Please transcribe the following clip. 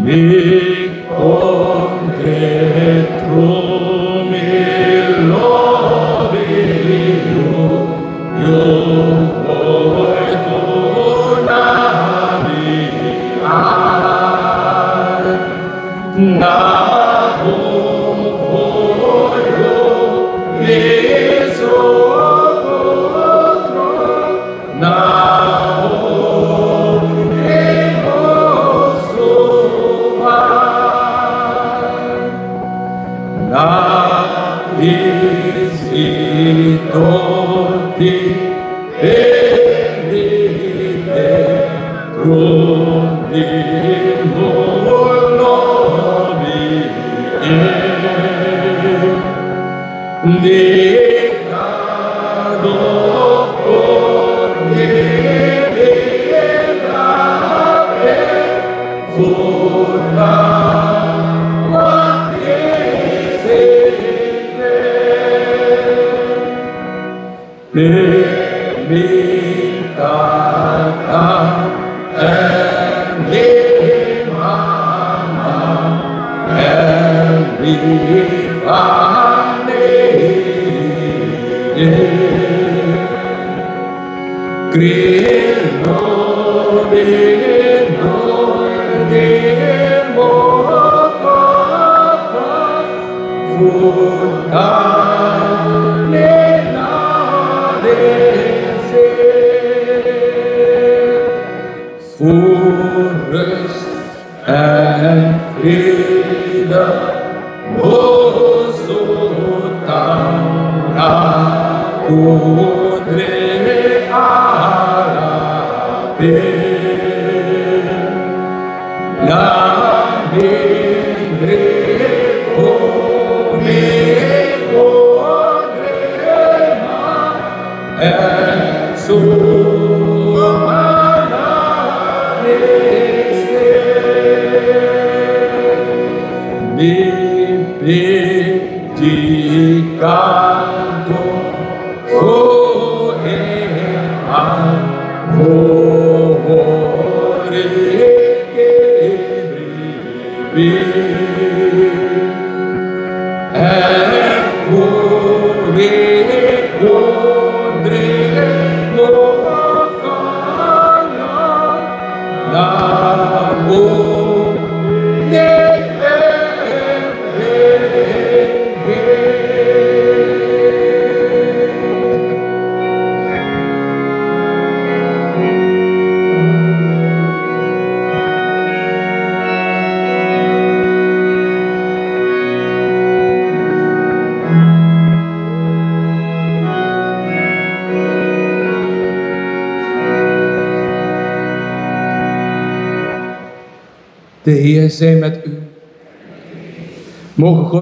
mi concretro mi lovi io vuoi tornare na voglio na visitoti venite trovi novi decado Permitata mi mamma mi fane credo di noi Forest and freedom, Bosotana, Podre Arabe, La Mendre, Come Podrema, and so. Mi predicando fue amore che vive e fuori potremo fare l'amore. De Heer zij met u. Mogen God